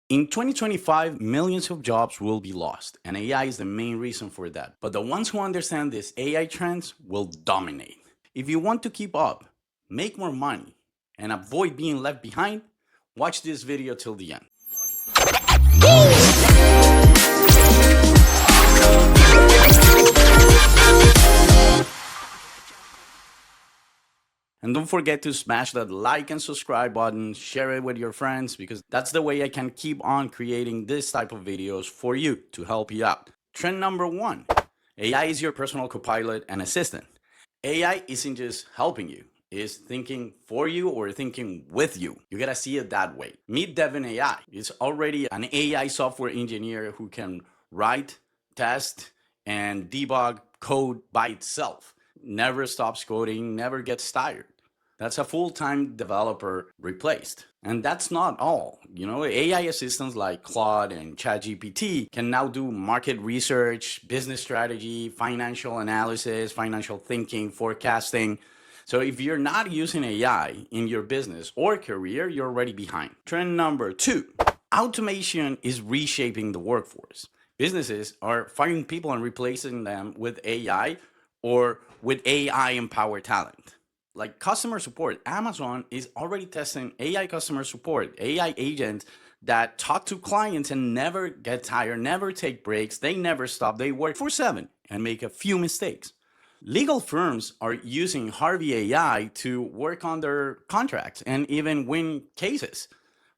In 2025, millions of jobs will be lost, and AI is the main reason for that. But the ones who understand these AI trends will dominate. If you want to keep up, make more money, and avoid being left behind, watch this video till the end. And don't forget to smash that like and subscribe button, share it with your friends, because that's the way I can keep on creating this type of videos for you to help you out. Trend number 1, AI is your personal copilot and assistant. AI isn't just helping you, it's thinking for you or thinking with you. You gotta see it that way. Meet Devin AI. It's already an AI software engineer who can write, test, and debug code by itself. Never stops coding, never gets tired. That's a full-time developer replaced. And that's not all. AI assistants like Claude and ChatGPT can now do market research, business strategy, financial analysis, financial thinking, forecasting. So if you're not using AI in your business or career, you're already behind. Trend number 2, automation is reshaping the workforce. Businesses are firing people and replacing them with AI or with AI-empowered talent. Like customer support, Amazon is already testing AI customer support, AI agents that talk to clients and never get tired, never take breaks, they never stop, they work 24/7 and make a few mistakes. Legal firms are using Harvey AI to work on their contracts and even win cases.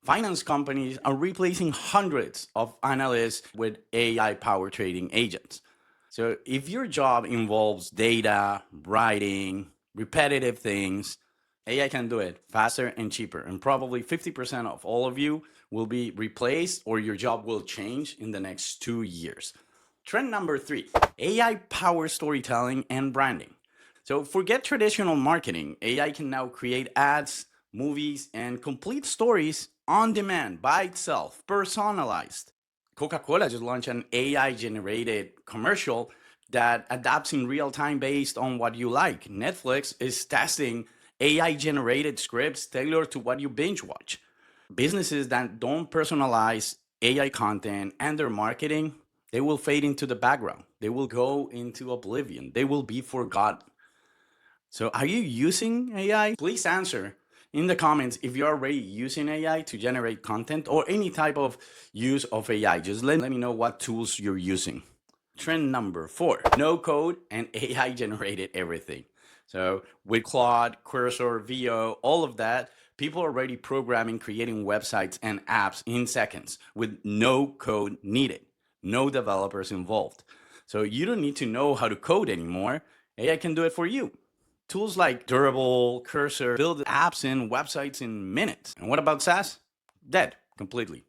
Finance companies are replacing hundreds of analysts with AI-powered trading agents. So if your job involves data, writing, repetitive things, AI can do it faster and cheaper. And probably 50% of all of you will be replaced or your job will change in the next 2 years. Trend number 3, AI power storytelling and branding. So forget traditional marketing. AI can now create ads, movies, and complete stories on demand by itself, personalized. Coca-Cola just launched an AI-generated commercial that adapts in real time based on what you like. Netflix is testing AI-generated scripts tailored to what you binge watch. Businesses that don't personalize AI content and their marketing, they will fade into the background. They will go into oblivion. They will be forgotten. So are you using AI? Please answer in the comments if you're already using AI to generate content or any type of use of AI. Just let me know what tools you're using. Trend number 4, no code and AI generated everything. So with Claude, Cursor, VO, all of that, people are already programming, creating websites and apps in seconds with no code needed, no developers involved. So you don't need to know how to code anymore. AI can do it for you. Tools like Durable, Cursor build apps and websites in minutes. And what about SaaS? Dead completely.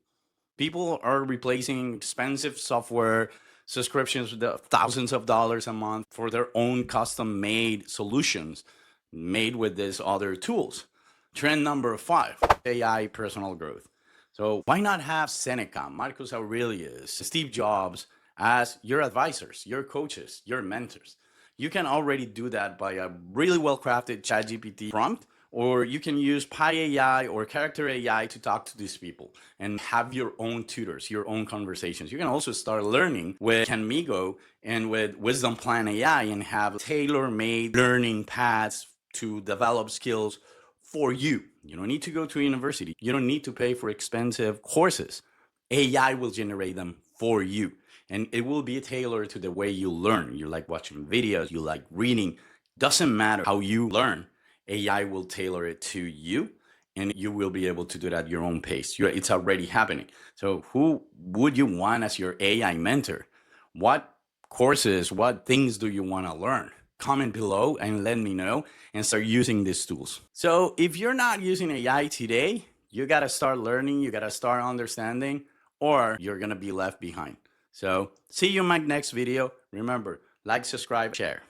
People are replacing expensive software subscriptions with thousands of dollars a month for their own custom-made solutions made with these other tools. Trend number 5, AI personal growth. So why not have Seneca, Marcus Aurelius, Steve Jobs as your advisors, your coaches, your mentors? You can already do that by a really well-crafted ChatGPT prompt, or you can use Pi AI or Character AI to talk to these people and have your own tutors, your own conversations. You can also start learning with Canmigo and with Wisdom Plan AI and have tailor-made learning paths to develop skills for you. You don't need to go to university. You don't need to pay for expensive courses. AI will generate them for you. And it will be tailored to the way you learn. You like watching videos, you like reading. Doesn't matter how you learn. AI will tailor it to you, and you will be able to do that at your own pace. It's already happening. So who would you want as your AI mentor? What courses, what things do you want to learn? Comment below and let me know and start using these tools. So if you're not using AI today, you got to start learning, you got to start understanding, or you're going to be left behind. So see you in my next video. Remember, like, subscribe, share.